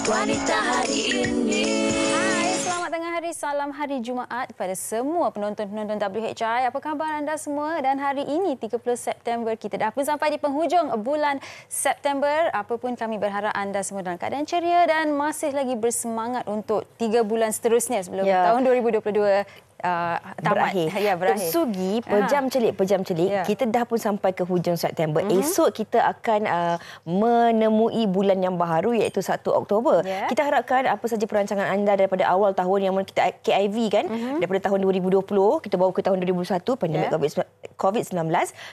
Wanita hari ini. Hai, selamat tengah hari, salam hari Jumaat kepada semua penonton-penonton WHI. Apa khabar anda semua? Dan hari ini 30 September kita dah pun sampai di penghujung bulan September. Apapun kami berharap anda semua dalam keadaan ceria dan masih lagi bersemangat untuk 3 bulan seterusnya sebelum tahun 2022 tamat. Berakhir. Sugi, pejam celik. Kita dah pun sampai ke hujung September. Esok kita akan menemui bulan yang baharu iaitu 1 Oktober. Kita harapkan apa saja perancangan anda daripada awal tahun yang kita KIV kan, daripada tahun 2020 kita bawa ke tahun 2021 pandemik COVID-19.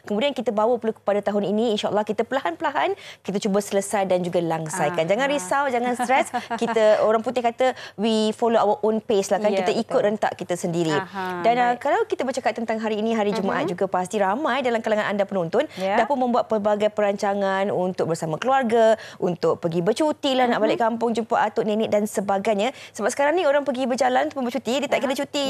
Kemudian kita bawa pula kepada tahun ini, insya-Allah kita perlahan-perlahan kita cuba selesai dan juga langsaikan. Jangan risau, jangan stres. Kita orang putih kata we follow our own pace lah kan. Kita ikut rentak kita sendiri. Dan kalau kita bercakap tentang hari ini, hari Jumaat juga pasti ramai dalam kalangan anda penonton dah pun membuat pelbagai perancangan untuk bersama keluarga, untuk pergi bercuti lah, nak balik kampung, jumpa atuk nenek dan sebagainya. Sebab sekarang ni orang pergi berjalan ataupun bercuti, dia tak kena cuti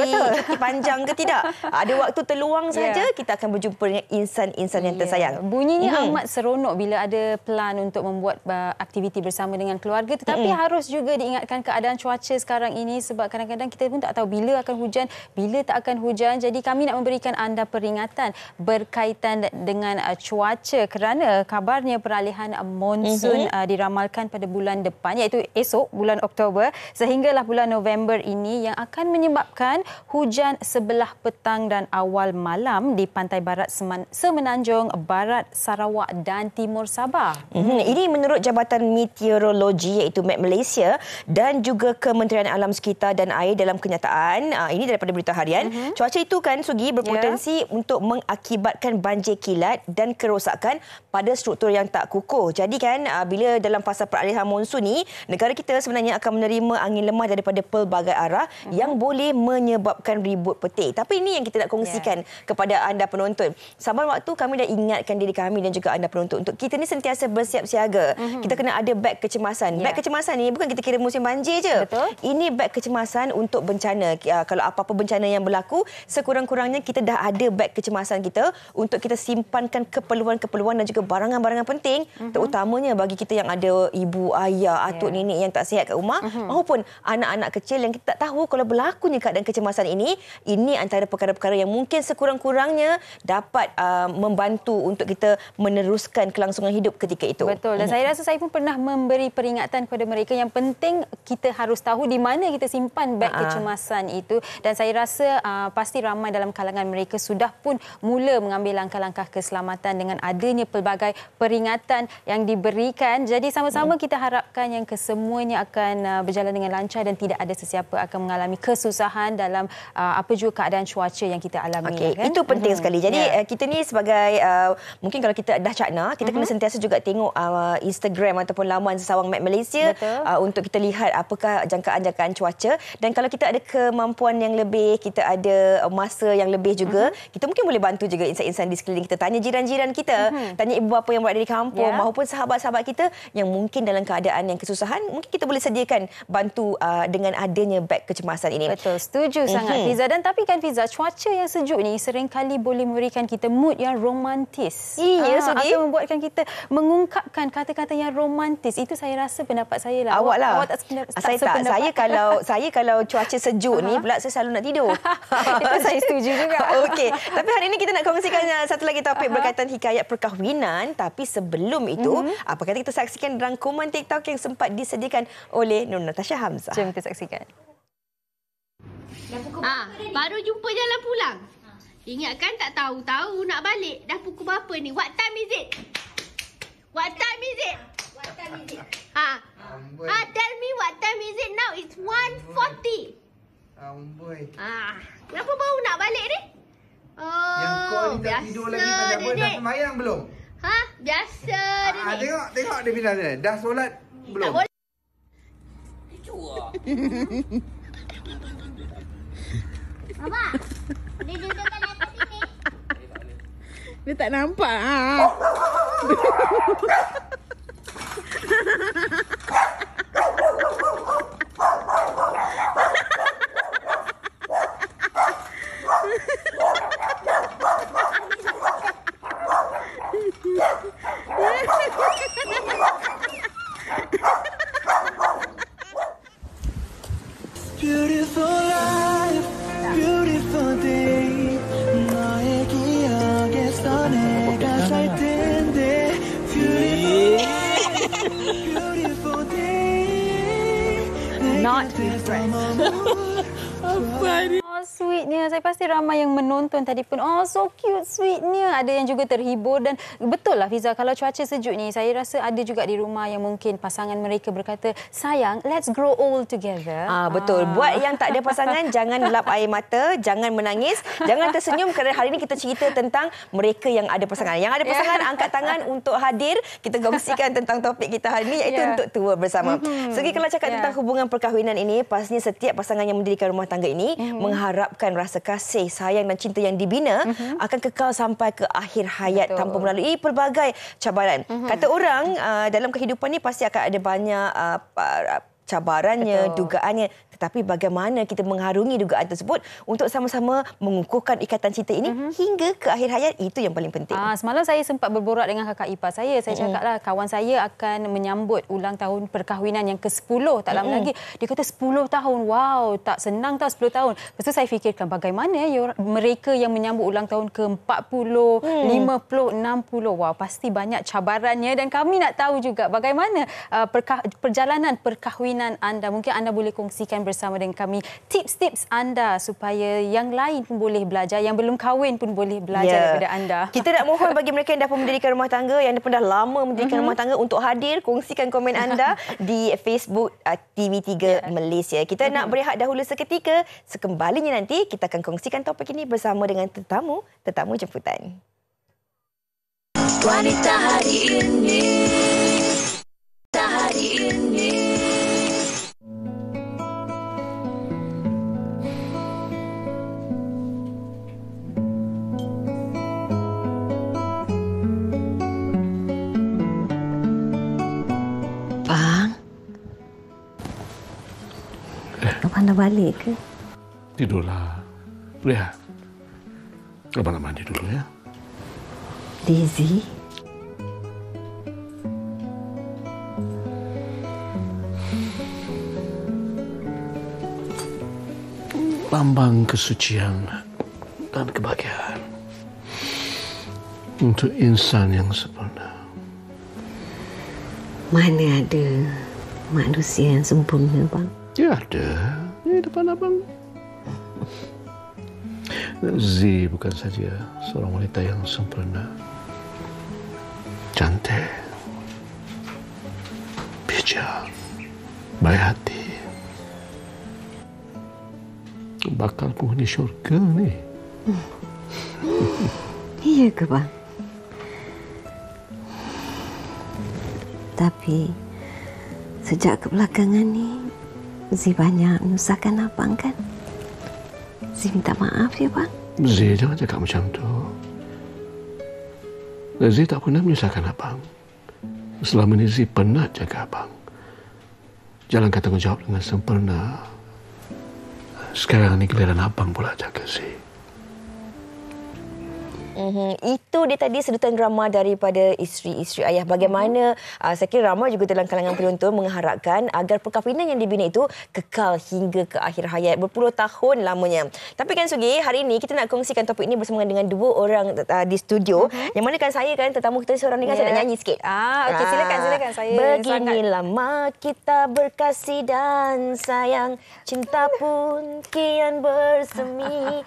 panjang ke tidak. Ada waktu terluang saja, kita akan berjumpa dengan insan-insan yang tersayang. Bunyinya amat seronok bila ada plan untuk membuat aktiviti bersama dengan keluarga, tetapi harus juga diingatkan keadaan cuaca sekarang ini sebab kadang-kadang kita pun tak tahu bila akan hujan, bila tak akan hujan. Jadi kami nak memberikan anda peringatan berkaitan dengan cuaca kerana kabarnya peralihan monsun diramalkan pada bulan depan iaitu esok bulan Oktober sehinggalah bulan November ini yang akan menyebabkan hujan sebelah petang dan awal malam di pantai barat Semenanjung, Barat Sarawak dan Timur Sabah. Ini menurut Jabatan Meteorologi iaitu Met Malaysia dan juga Kementerian Alam Sekitar dan Air dalam kenyataan. Ini daripada berita harian. Cuaca itu kan Sugi berpotensi untuk mengakibatkan banjir kilat dan kerosakan pada struktur yang tak kukuh. Jadi kan bila dalam fasa peralihan monsun ni, negara kita sebenarnya akan menerima angin lemah daripada pelbagai arah yang boleh menyebabkan ribut petir. Tapi ini yang kita nak kongsikan kepada anda penonton. Saban waktu kami dah ingatkan diri kami dan juga anda penonton untuk kita ni sentiasa bersiap siaga. Kita kena ada beg kecemasan. Beg kecemasan ni bukan kita kira musim banjir je. Ini beg kecemasan untuk bencana. Kalau apa-apa bencana yang berlaku, sekurang-kurangnya kita dah ada beg kecemasan kita untuk kita simpankan keperluan-keperluan dan juga barangan-barangan penting, terutamanya bagi kita yang ada ibu, ayah, atuk, nenek yang tak sihat kat rumah, maupun anak-anak kecil yang kita tak tahu kalau berlakunya keadaan kecemasan ini antara perkara-perkara yang mungkin sekurang-kurangnya dapat membantu untuk kita meneruskan kelangsungan hidup ketika itu. Betul. Dan saya rasa saya pun pernah memberi peringatan kepada mereka yang penting kita harus tahu di mana kita simpan beg kecemasan itu. Dan saya rasa pasti ramai dalam kalangan mereka sudah pun mula mengambil langkah-langkah keselamatan dengan adanya pelbagai peringatan yang diberikan. Jadi sama-sama kita harapkan yang kesemuanya akan berjalan dengan lancar dan tidak ada sesiapa akan mengalami kesusahan dalam apa juga keadaan cuaca yang kita alami. Kan? Itu penting sekali. Jadi kita ni sebagai mungkin kalau kita dah cakna, kita kena sentiasa juga tengok Instagram ataupun laman Sesawang Met Malaysia untuk kita lihat apakah jangkaan-jangkaan cuaca. Dan kalau kita ada kemampuan yang lebih, kita ada masa yang lebih juga, kita mungkin boleh bantu juga insan-insan di sekeliling kita. Tanya jiran-jiran kita, tanya ibu bapa yang berada di kampung maupun sahabat-sahabat kita yang mungkin dalam keadaan yang kesusahan, mungkin kita boleh sediakan bantu dengan adanya beg kecemasan ini. Betul, setuju sangat Fiza. Dan tapi kan Fiza, cuaca yang sejuk ni seringkali boleh memberikan kita mood yang romantis. Akan membuatkan kita mengungkapkan kata-kata yang romantis. Itu saya rasa pendapat saya lah. Awak lah. Awak tak sependapat. Saya kalau cuaca sejuk ni pula saya selalu nak tidur. Itu saya setuju juga. Okey. Tapi hari ini kita nak kongsikan satu lagi topik berkaitan hikayat perkahwinan. Tapi sebelum itu, apa kata kita saksikan rangkuman TikTok yang sempat disediakan oleh Nur Natasha Hamzah. Jom kita saksikan. Baru jumpa jalan pulang. Ingatkan tak tahu-tahu nak balik. Dah pukul berapa ni? What time is it? What time is it? What time is it? Tell me what time is it now? It's 1:40. Kenapa baru nak balik ni? Yang kau ni tak tidur lagi macam apa? Dah sembahyang belum? Biasa dia ni. Tengok dia bilang sana. Dah solat belum? Tak boleh. Abang, dia dudukkan atas sini. Dia tak nampak. Beautiful life, beautiful day. 너의 기억에서 내가 살 텐데. Beautiful day. Not be friends. Apa ni? Oh, sweetnya. Saya pasti ramai yang menonton tadi pun. Oh, so cute, sweetnya. Ada yang juga terhibur. Dan betul lah, Fiza, kalau cuaca sejuk ni, saya rasa ada juga di rumah yang mungkin pasangan mereka berkata, sayang, let's grow old together. Betul. Buat yang tak ada pasangan, jangan lap air mata, jangan menangis, jangan tersenyum kerana hari ini kita cerita tentang mereka yang ada pasangan. Yang ada pasangan, angkat tangan untuk hadir. Kita kongsikan tentang topik kita hari ini, iaitu untuk tua bersama. Segi kalau cakap tentang hubungan perkahwinan ini, pastinya setiap pasangan yang mendirikan rumah tangga ini mengharapkan rasa kasih, sayang dan cinta yang dibina akan kekal sampai ke akhir hayat tanpa melalui pelbagai cabaran. Kata orang, dalam kehidupan ni pasti akan ada banyak cabarannya, dugaannya. Tetapi bagaimana kita mengharungi dugaan tersebut untuk sama-sama mengukuhkan ikatan cinta ini hingga ke akhir hayat, itu yang paling penting. Semalam saya sempat berborak dengan kakak ipar saya. Saya cakaplah, kawan saya akan menyambut ulang tahun perkahwinan yang ke-10. Tak lama lagi. Dia kata 10 tahun. Wow, tak senang tahu 10 tahun. Lepas tu saya fikirkan bagaimana mereka yang menyambut ulang tahun ke-40, 50, 60. Wow, pasti banyak cabarannya. Dan kami nak tahu juga bagaimana perjalanan perkahwinan anda. Mungkin anda boleh kongsikan bersama dengan kami tips-tips anda supaya yang lain pun boleh belajar, yang belum kahwin pun boleh belajar daripada anda. Kita nak mohon bagi mereka yang dah pun mendirikan rumah tangga, yang dah lama mendirikan rumah tangga, untuk hadir, kongsikan komen anda di Facebook TV3 Malaysia. Kita nak berehat dahulu seketika. Sekembalinya nanti kita akan kongsikan topik ini bersama dengan tetamu jemputan. Wanita hari ini. Hari ini. Abang dah balik ke? Tidurlah. Rehat. Abang nak mandi dulu ya. Daisy? Lambang kesucian dan kebahagiaan untuk insan yang sempurna. Mana ada manusia yang sempurna, bang? Ya ada. Di depan abang. Z bukan saja seorang wanita yang sempurna. Cantik. Bijak. Baik hati. Bakal penghuni syurga ni. Iya ke, bang? Tapi sejak kebelakangan ni Z banyak menyusahkan abang kan? Z minta maaf ya, bang. Z jangan cakap macam tu. Z tak pernah menyusahkan abang. Selama ini Z pernah jaga abang. Jalankan tanggungjawab dengan sempurna. Sekarang ni giliran abang pula jaga Z. Itu dia tadi sedutan drama daripada isteri-isteri ayah. Bagaimana saya kira ramai juga dalam kalangan penonton mengharapkan agar perkahwinan yang dibina itu kekal hingga ke akhir hayat, berpuluh tahun lamanya. Tapi kan Sugi, hari ini kita nak kongsikan topik ini bersama dengan dua orang di studio. Yang mana kan saya kan tetamu kita seorang ni kan saya nak nyanyi sikit. Okey, silakan saya. Begini lama kita berkasih dan sayang, cinta pun kian bersemi.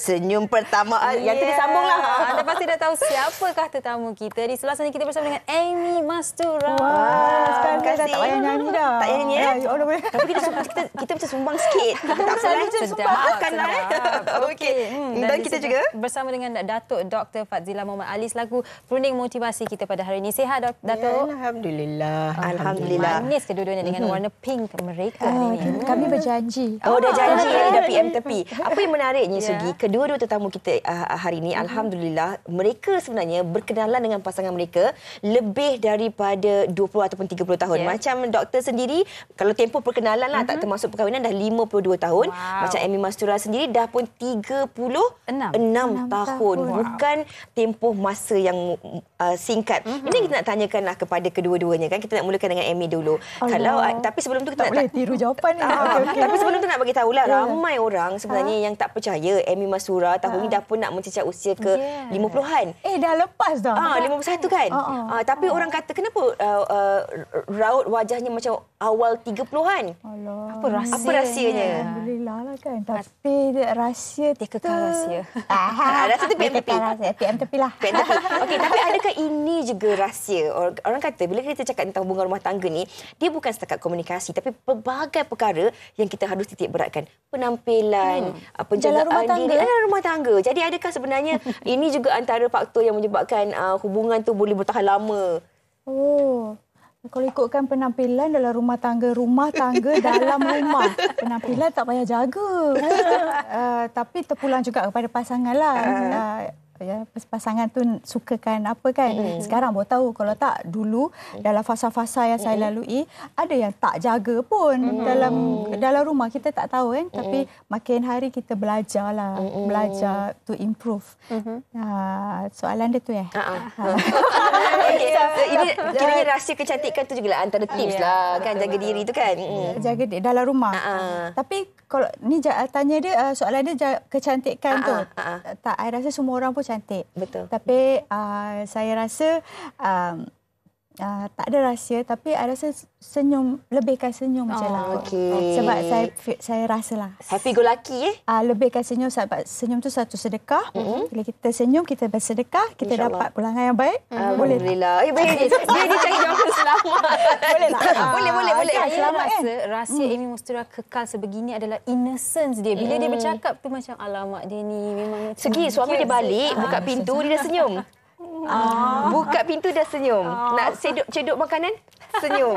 Senyum pertama yang tadi sambung lah. Anda pasti dah tahu siapakah tetamu kita. Di sebelah sana kita bersama dengan Amy Mastura. Sekarang dah tak payah nyanyi dah. Tak payah nyanyi Tapi kita macam sumbang sikit. Tak salah. Maafkanlah. Okey. Dan kita juga bersama dengan Datuk Dr. Fadzila Muhammad Ali selaku perunding motivasi kita pada hari ini. Sihat Datuk? Alhamdulillah. Manis kedua-duanya dengan warna pink mereka hari ini. Kami berjanji. Dah janji dah PM tepi. Apa yang menariknya Sugi, kedua-dua tetamu kita hari ini alhamdulillah mereka sebenarnya berkenalan dengan pasangan mereka lebih daripada 20 ataupun 30 tahun. Macam doktor sendiri kalau tempoh perkenalan lah, tak termasuk perkahwinan, dah 52 tahun. Wow. Macam Amy Mastura sendiri dah pun 36 tahun. Bukan tempoh masa yang singkat. Ini kita nak tanyakanlah kepada kedua-duanya kan. Kita nak mulakan dengan Amy dulu. Kalau tapi sebelum tu kita Tak boleh tiru jawapan ni. Tapi sebelum tu nak bagi tahulah, ramai orang sebenarnya yang tak percaya Amy Mastura tahun ni dah pun nak mencecah usia ke 50-an. Dah lepas dah. 51 kan. Tapi orang kata kenapa raut wajahnya macam awal 30-an. Apa rahsianya? Alhamdulillah lah kan. Tapi rahsia dia kekal rahsia. Rahsia tu PM tepi. PM tepi lah. Okey, tapi adakah ini juga rahsia? Orang kata bila kita cakap tentang hubungan rumah tangga ni, dia bukan setakat komunikasi tapi pelbagai perkara yang kita harus titik beratkan. Penampilan, penjagaan diri dalam rumah tangga. Jadi adakah sebenarnya ini juga antara faktor yang menyebabkan hubungan tu boleh bertahan lama? Kalau ikutkan penampilan dalam rumah tangga dalam rumah. Penampilan tak payah jaga. Tapi terpulang juga kepada pasangan lah. Pasangan tu sukakan apa kan. Sekarang baru tahu. Kalau tak dulu dalam fasa-fasa yang saya lalui, ada yang tak jaga pun dalam rumah. Kita tak tahu kan. Tapi makin hari kita belajar lah. Belajar to improve. Soalan dia tu Ini kiranya rahsia kecantikan tu juga lah antara tips lah kan, jaga diri tu kan. Jaga diri dalam rumah. Tapi kalau ni tanya dia soalan dia kecantikan tu. Tak, saya rasa semua orang pun cantik. Betul. Tapi saya rasa tak ada rahsia, tapi saya rasa senyum, lebihkan senyum je lah. Sebab saya rasalah. Happy go lucky lebihkan senyum sebab senyum tu satu sedekah. Bila kita senyum, kita bersedekah, kita dapat pulangan yang baik. Alhamdulillah. Dia cari jawapan selamat. Boleh tak? Boleh. Saya rasa rahsia Amy Mastura kekal sebegini adalah innocence dia. Bila dia bercakap tu macam alamak dia ni memang segi suami dia balik, buka pintu dia dah senyum. Buka pintu dah senyum. Nak cedok makanan, senyum.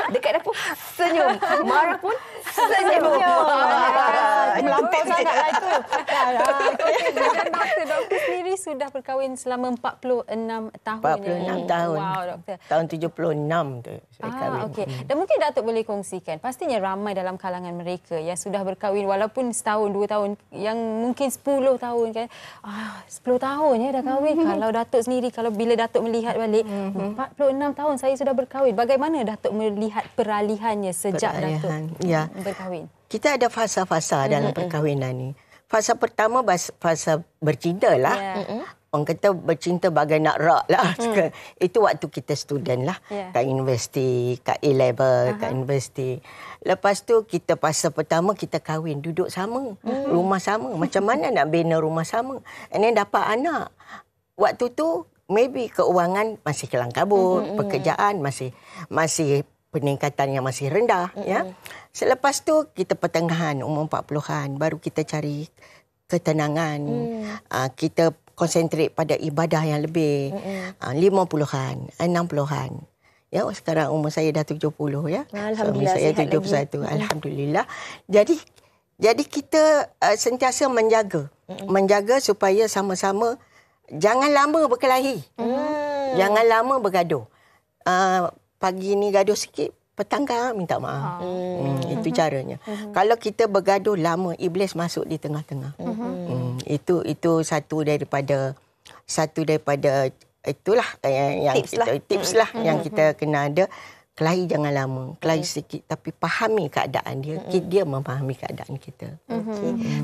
Dekat dapur, senyum. Marah pun, senyum. Melampau sangatlah itu. Doktor sendiri sudah berkahwin selama 46 tahun. 46 tahun. Wow, doktor. Tahun 76 tu saya kahwin. Okey. Dan mungkin Datuk boleh kongsikan. Pastinya ramai dalam kalangan mereka yang sudah berkahwin walaupun setahun, 2 tahun, yang mungkin 10 tahun kan. 10 tahun dah kahwin. Kalau Datuk sendiri, kalau bila Datuk melihat balik, 46 tahun saya sudah berkahwin. Bagaimana Datuk melihat peralihannya sejak Datuk berkahwin? Kita ada fasa-fasa dalam perkahwinan ni. Fasa pertama fasa bercinta lah. Orang kata bercinta bagai nak rak lah. Itu waktu kita student lah. Kat universiti, kat A-level, kat universiti. Lepas tu kita fasa pertama kita kahwin. Duduk sama. Rumah sama. Macam mana nak bina rumah sama? And then dapat anak. Waktu tu maybe keuangan masih kelang kabut. Pekerjaan masih peningkatan yang masih rendah. Selepas tu kita pertengahan umur 40-an. Baru kita cari ketenangan. Kita konsentrate pada ibadah yang lebih. 50-an, 60-an. Sekarang umur saya dah 70 ya. Alhamdulillah. Suami saya 71. Alhamdulillah. Jadi kita sentiasa menjaga supaya sama-sama jangan lama berkelahi. Jangan lama bergaduh. Pagi ni gaduh sikit, petang minta maaf. Itu caranya. Kalau kita bergaduh lama, iblis masuk di tengah-tengah. Itu satu daripada itulah yang tips lah yang kita kena ada. Kelahi jangan lama, kelahi sikit tapi pahami keadaan dia. Dia memahami keadaan kita.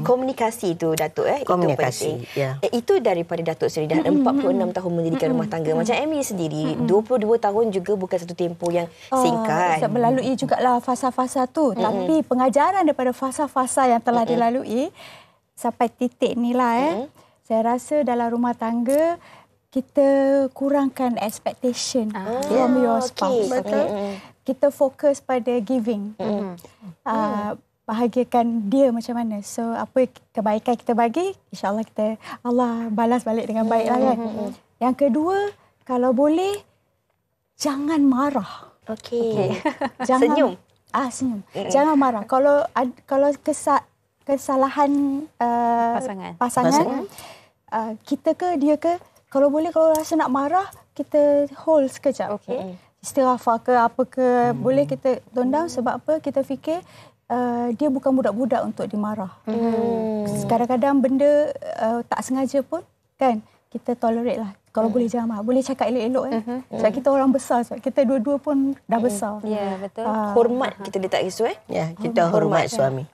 Komunikasi itu Datuk komunikasi. Itu daripada Datuk sendiri dah 46 tahun mendirikan rumah tangga. Macam Amy sendiri 22 tahun juga bukan satu tempoh yang singkat. Melalui jugalah fasa-fasa tu. Tapi pengajaran daripada fasa-fasa yang telah dilalui sampai titik ni lah saya rasa dalam rumah tangga kita kurangkan expectation from your spouse. Kita fokus pada giving. Bahagiakan dia macam mana. So apa kebaikan kita bagi, insya-Allah Allah balas balik dengan baik lah kan. Yang kedua, kalau boleh jangan marah. Senyum. Senyum. Jangan marah. Kalau kesalahan pasangan kita ke dia ke, kalau boleh, kalau rasa nak marah, kita hold sekejap. istirafah ke apa ke, boleh kita tone down. Sebab apa? Kita fikir dia bukan budak-budak untuk dimarah. Kadang-kadang benda tak sengaja pun kan, kita tolerate lah. Kalau boleh jangan marah. Boleh cakap elok-elok. Sebab kita orang besar. Sebab kita dua-dua pun dah besar. Ya, betul. Hormat kita letak isu Ya, kita hormat suami.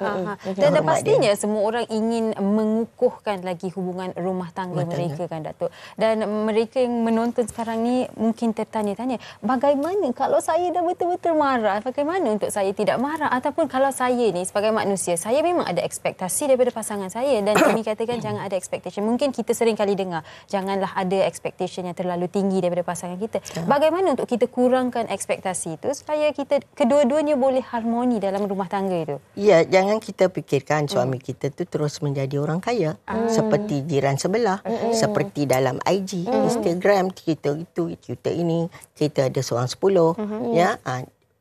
Dan pastinya semua orang ingin mengukuhkan lagi hubungan rumah tangga mereka kan, Datuk. Dan mereka yang menonton sekarang ni mungkin tertanya-tanya, bagaimana kalau saya dah betul-betul marah? Bagaimana untuk saya tidak marah? Ataupun kalau saya ni sebagai manusia, saya memang ada ekspektasi daripada pasangan saya, dan kami katakan jangan ada expectation. Mungkin kita sering kali dengar, janganlah ada expectation yang terlalu tinggi daripada pasangan kita. Bagaimana untuk kita kurangkan ekspektasi itu supaya kita kedua-duanya boleh harmoni dalam rumah tangga itu? Ya, jangan kita fikirkan suami kita tu terus menjadi orang kaya seperti jiran sebelah, seperti dalam IG, Instagram kita itu, kita ini, kita ada seorang 10, ya.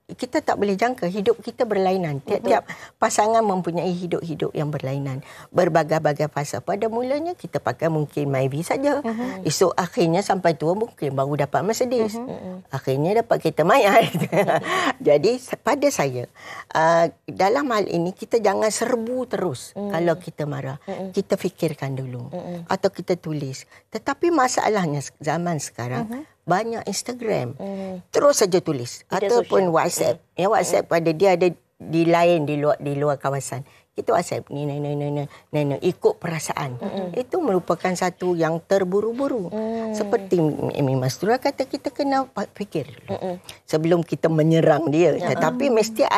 Kita tak boleh jangka, hidup kita berlainan. Tiap-tiap pasangan mempunyai hidup-hidup yang berlainan. Berbagai-bagai fasa. Pada mulanya kita pakai mungkin Myvi saja. Esok akhirnya sampai tua mungkin baru dapat Mercedes. Akhirnya dapat kereta mayat. Jadi pada saya, dalam hal ini kita jangan serbu terus kalau kita marah. Kita fikirkan dulu. Atau kita tulis. Tetapi masalahnya zaman sekarang, banyak Instagram. Terus saja tulis. Ataupun WhatsApp. Ya, WhatsApp pada dia ada di lain, di luar kawasan. Kita WhatsApp ni, ikut perasaan. Itu merupakan satu yang terburu-buru. Seperti Amy Mastura kata, kita kena fikir sebelum kita menyerang dia. Tetapi mesti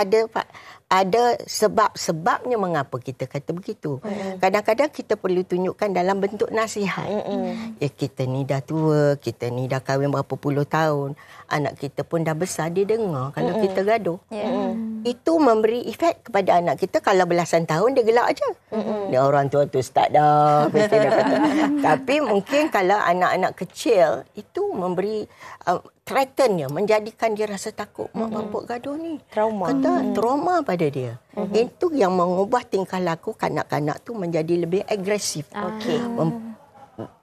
ada sebab-sebabnya mengapa kita kata begitu. Kadang-kadang kita perlu tunjukkan dalam bentuk nasihat. Ya, kita ni dah tua, kita ni dah kahwin berapa puluh tahun, anak kita pun dah besar, dia dengar kalau kita gaduh. Itu memberi efek kepada anak kita. Kalau belasan tahun dia gelak aja. Dia orang tua tu start dah. Mesti dah kata. Tapi mungkin kalau anak-anak kecil, itu memberi threatennya, menjadikan dia rasa takut. Mak bapak gaduh ni. Trauma. Kata trauma pada dia. Itu yang mengubah tingkah laku kanak-kanak tu menjadi lebih agresif.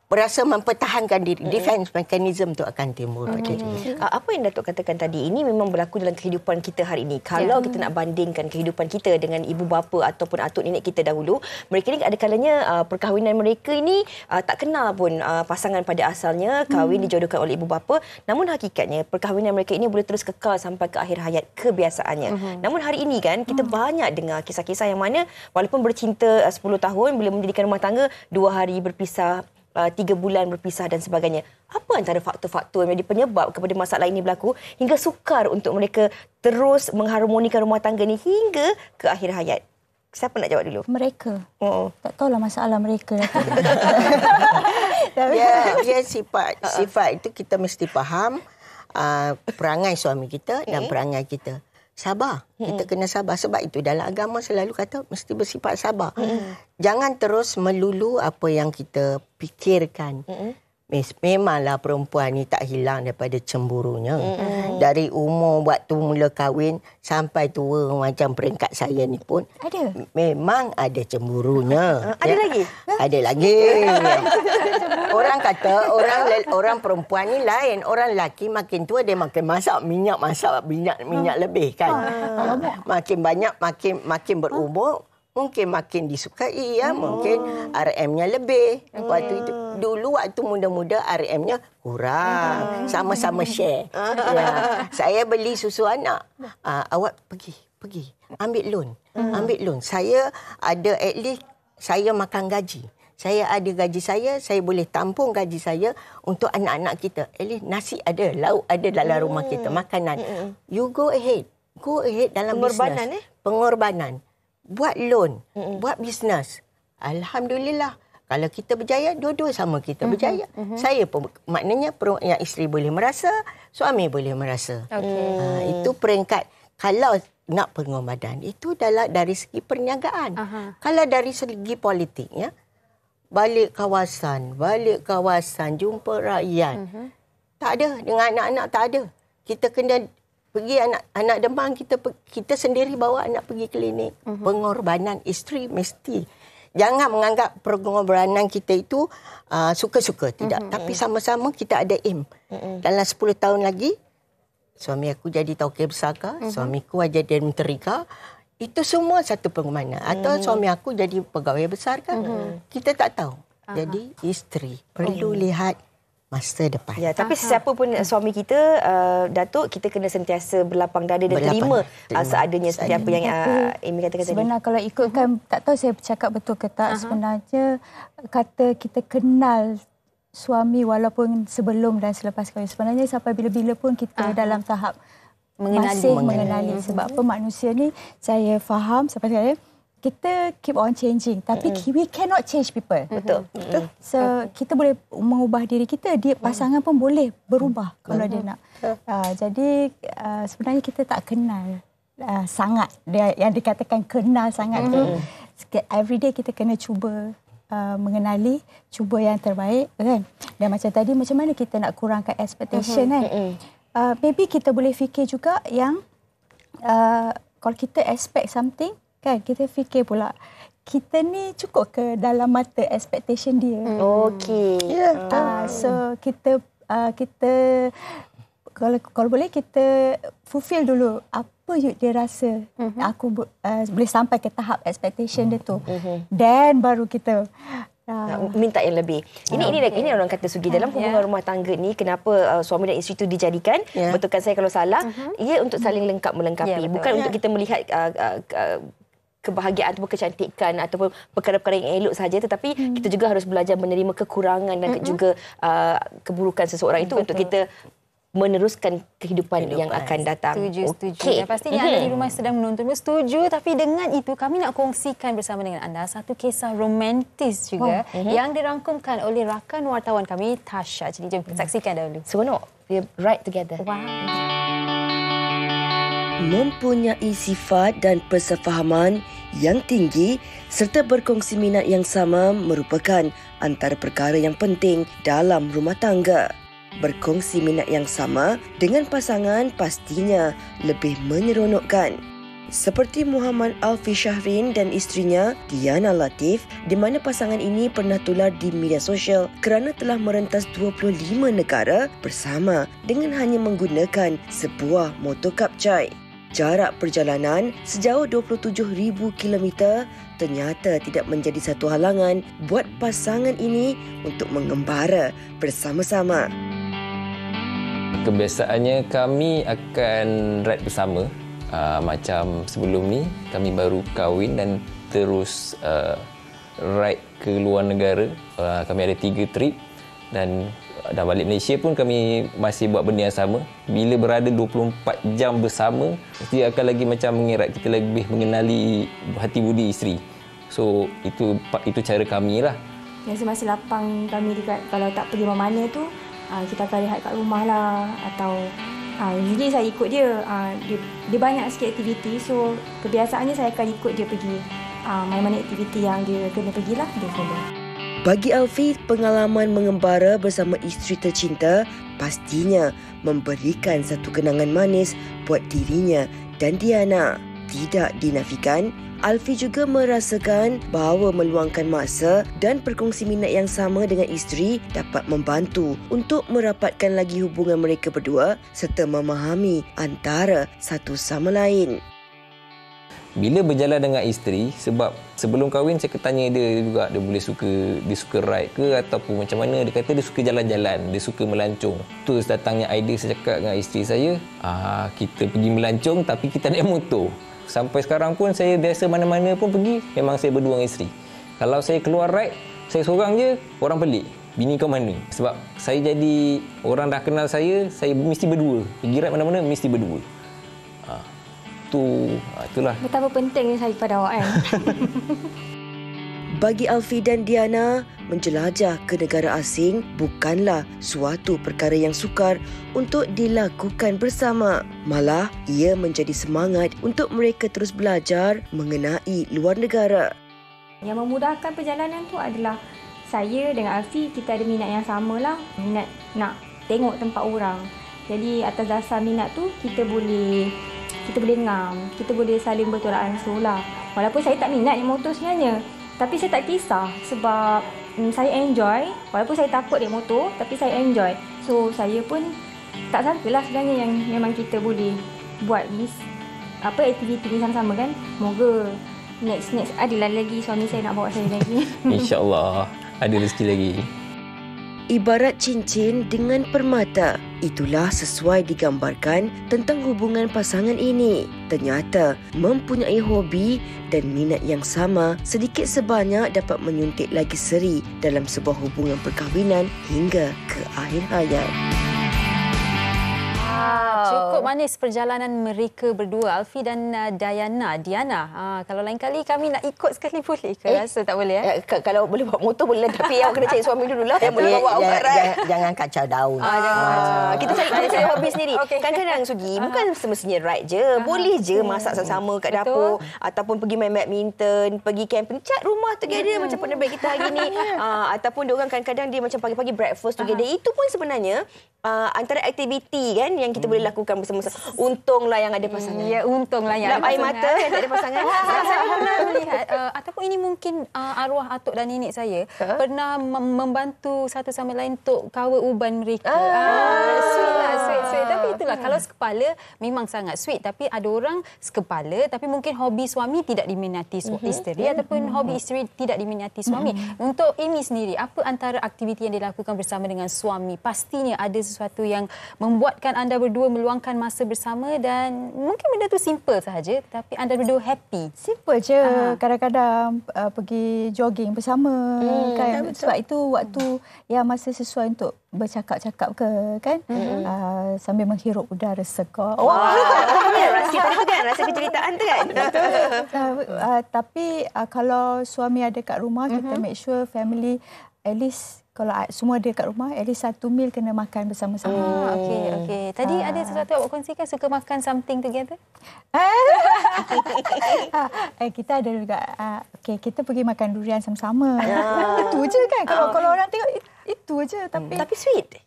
Berasa mempertahankan diri. Defense mechanism tu akan timbul pada dia. Apa yang Datuk katakan tadi, ini memang berlaku dalam kehidupan kita hari ini. Kalau kita nak bandingkan kehidupan kita dengan ibu bapa ataupun atuk nenek kita dahulu, mereka ni ada kalanya perkahwinan mereka ini tak kenal pun pasangan pada asalnya, kahwin dijodohkan oleh ibu bapa. Namun hakikatnya perkahwinan mereka ini boleh terus kekal sampai ke akhir hayat kebiasaannya. Namun hari ini kan kita banyak dengar kisah-kisah yang mana walaupun bercinta 10 tahun, bila mendirikan rumah tangga 2 hari berpisah, 3 bulan berpisah dan sebagainya. Apa antara faktor-faktor yang menjadi penyebab kepada masalah ini berlaku hingga sukar untuk mereka terus mengharmonikan rumah tangga ni hingga ke akhir hayat? Siapa nak jawab dulu? Mereka. Tak tahulah masalah mereka. Ya, sifat itu kita mesti faham perangai suami kita dan perangai kita. Sabar. Kita kena sabar. Sebab itu dalam agama selalu kata mesti bersifat sabar. Jangan terus melulu apa yang kita fikirkan. Memanglah perempuan ni tak hilang daripada cemburunya. Dari umur waktu mula kahwin sampai tua macam peringkat saya ni pun ada. Memang ada cemburunya. Ada lagi? Ada lagi. Orang kata orang perempuan ni lain. Orang lelaki makin tua dia makin masak minyak lebih kan. Makin banyak makin berumur mungkin makin disukai ya, mungkin RM-nya lebih. Waktu itu dulu waktu muda-muda RM-nya kurang. Sama-sama share. Ya. Saya beli susu anak. Awak pergi ambil loan. Saya ada at least saya makan gaji. Saya ada gaji saya boleh tampung gaji saya untuk anak-anak kita. At least nasi ada, lauk ada dalam rumah kita, makanan. You go ahead dalam bisnes. Pengorbanan. Buat loan, buat bisnes. Alhamdulillah. Kalau kita berjaya, dua-dua sama kita berjaya. Saya pun, maknanya yang isteri boleh merasa, suami boleh merasa. Itu peringkat. Kalau nak pengorbanan, itu dari segi perniagaan. Kalau dari segi politik, ya, balik kawasan, jumpa rakyat. Tak ada. Dengan anak-anak tak ada. Kita kena pergi anak demam, kita sendiri bawa anak pergi klinik. Pengorbanan isteri mesti. Jangan menganggap pengorbanan kita itu suka-suka. Tidak. Tapi sama-sama kita ada aim. Dalam 10 tahun lagi, Suami aku jadi tauke besar ke, suamiku jadi menteri ke, itu semua satu pengumuman. Atau suami aku jadi pegawai besar ke, kita tak tahu. Jadi isteri perlu lihat masa depan. Ya, tapi sesiapa pun suami kita, Datuk, kita kena sentiasa berlapang dada dan terima seadanya seperti apa yang Amy katakan tadi. Sebenarnya kalau ikutkan, tak tahu saya bercakap betul ke tak, sebenarnya kata kita kenal suami walaupun sebelum dan selepas kahwin. Sebenarnya sampai bila-bila pun kita dalam tahap mengenali. Sebab apa manusia ni, saya faham sampai sekarang, kita keep on changing. Tapi we cannot change people. Betul. So, kita boleh mengubah diri kita. Dia pasangan pun boleh berubah kalau dia nak. Jadi, sebenarnya kita tak kenal sangat. Yang dikatakan kenal sangat tu. Every day kita kena cuba mengenali, cuba yang terbaik, kan? Dan macam tadi, macam mana kita nak kurangkan expectation, kan? Maybe kita boleh fikir juga yang kalau kita expect something, kan, kita fikir pula kita ni cukup ke dalam mata expectation dia. Okey. So kita kalau boleh kita fulfill dulu apa dia rasa. Aku boleh sampai ke tahap expectation dia tu. Dan baru kita minta yang lebih. Ini orang kata Sugi, dalam hubungan rumah tangga ni, kenapa suami dan isteri itu dijadikan, betulkan saya kalau salah, ia untuk saling lengkap melengkapi. Bukan untuk kita melihat kebahagiaan ataupun kecantikan ataupun perkara-perkara yang elok saja, tetapi kita juga harus belajar menerima kekurangan dan juga keburukan seseorang itu untuk kita meneruskan kehidupan yang akan datang. Setuju. Dan pastinya anda di rumah sedang menonton setuju, tapi dengan itu kami nak kongsikan bersama dengan anda satu kisah romantis juga yang dirangkumkan oleh rakan wartawan kami, Tasha. Jadi jom kita saksikan dahulu. Seronok. Dia ride together. Wow. Mempunyai sifat dan persefahaman yang tinggi serta berkongsi minat yang sama merupakan antara perkara yang penting dalam rumah tangga. Berkongsi minat yang sama dengan pasangan pastinya lebih menyeronokkan. Seperti Muhammad Alfi Syahrin dan isterinya Diana Latif, di mana pasangan ini pernah tular di media sosial kerana telah merentas 25 negara bersama dengan hanya menggunakan sebuah motor kapcai. Jarak perjalanan sejauh 27,000 kilometer ternyata tidak menjadi satu halangan buat pasangan ini untuk mengembara bersama-sama. Kebiasaannya kami akan ride bersama. Macam sebelum ni kami baru kahwin dan terus ride ke luar negara. Kami ada 3 trip dan dah balik Malaysia pun kami masih buat benda yang sama. Bila berada 24 jam bersama, dia akan lagi macam mengerat, kita lebih mengenali hati budi isteri. So itu cara kami lah. Masa-masa lapang kami dekat, kalau tak pergi mana-mana tu, kita akan rehat kat rumah lah, atau usually saya ikut dia. Dia banyak sikit aktiviti, so kebiasaannya saya akan ikut dia pergi mana-mana aktiviti yang dia kena pergilah, dia follow. Bagi Alfi, pengalaman mengembara bersama isteri tercinta pastinya memberikan satu kenangan manis buat dirinya dan Diana. Tidak dinafikan, Alfi juga merasakan bahawa meluangkan masa dan berkongsi minat yang sama dengan isteri dapat membantu untuk merapatkan lagi hubungan mereka berdua serta memahami antara satu sama lain. Bila berjalan dengan isteri, sebab sebelum kahwin saya tanya dia juga, dia suka ride ke ataupun macam mana. Dia kata dia suka jalan-jalan, dia suka melancong. Tu datangnya idea saya cakap dengan isteri saya, kita pergi melancong tapi kita naik motor. Sampai sekarang pun saya biasa mana-mana pun pergi, memang saya berdua dengan isteri. Kalau saya keluar ride, saya seorang je, orang pelik. Bini kau mana? Sebab saya jadi, orang dah kenal saya mesti berdua. Pergi ride mana-mana, mesti berdua. Itulah. Betapa pentingnya saya pada awak, kan? Bagi Alfi dan Diana, menjelajah ke negara asing bukanlah suatu perkara yang sukar untuk dilakukan bersama. Malah, ia menjadi semangat untuk mereka terus belajar mengenai luar negara. Yang memudahkan perjalanan tu adalah saya dengan Alfi, kita ada minat yang sama lah. Minat nak tengok tempat orang. Jadi atas dasar minat tu, kita boleh ngam, kita boleh saling bertolak ansur lah. Walaupun saya tak minat naik motor sebenarnya, tapi saya tak kisah sebab saya enjoy. Walaupun saya takut naik motor, tapi saya enjoy. So saya pun tak sangkalah sebenarnya yang memang kita boleh buat aktiviti ni sama-sama kan. Moga next adalah lagi suami saya nak bawa saya lagi. InsyaAllah ada rezeki lagi. Ibarat cincin dengan permata, itulah sesuai digambarkan tentang hubungan pasangan ini. Ternyata mempunyai hobi dan minat yang sama sedikit sebanyak dapat menyuntik lagi seri dalam sebuah hubungan perkahwinan hingga ke akhir hayat. Cukup manis perjalanan mereka berdua, Alfie dan Diana. Kalau lain kali kami nak ikut sekali boleh ke? Rasa tak boleh? Kalau boleh bawa motor boleh, tapi awak kena cari suami dululah yang boleh bawa awak. Jangan kacau daun. Kita cari hobi sendiri. Kadang-kadang Sugi, bukan semestinya ride je. Boleh je masak sama-sama kat dapur. Ataupun pergi main badminton, pergi camping, cat rumah together macam partner baik kita hari ni. Ataupun diorang kadang-kadang dia macam pagi-pagi breakfast together. Itu pun sebenarnya antara aktiviti kan yang kita boleh lakukan bersama-sama. Untunglah yang ada pasangan. Ya, untunglah yang ada pasangan. Lap air mata yang tak ada pasangan. Saya pernah melihat ataupun ini mungkin arwah atuk dan nenek saya pernah membantu satu sama lain untuk kawal uban mereka. Sweet lah, sweet. Tapi itulah kalau sekepala memang sangat sweet, tapi ada orang sekepala tapi mungkin hobi suami tidak diminati isteri ataupun hobi isteri tidak diminati suami. Untuk Amy sendiri, apa antara aktiviti yang dilakukan bersama dengan suami? Pastinya ada sesuatu yang membuatkan anda berdua meluangkan masa bersama dan mungkin benda tu simple sahaja tapi anda berdua happy. Simple je. Kadang-kadang pergi jogging bersama kan. Sebab itu waktu yang masa sesuai untuk bercakap-cakap kan. Sambil menghirup udara segar. Rahsia tadi tu kan, rahsia keceritaan tu kan. Tapi kalau suami ada kat rumah, kita make sure family at least kalau semua dia kat rumah, at least 1 meal kena makan bersama-sama. Okey. Tadi ada sesuatu awak kongsikan, suka makan something together? Kita ada juga. Kita pergi makan durian sama-sama. Itu je kan. Kalau orang tengok, itu je. Tapi sweet.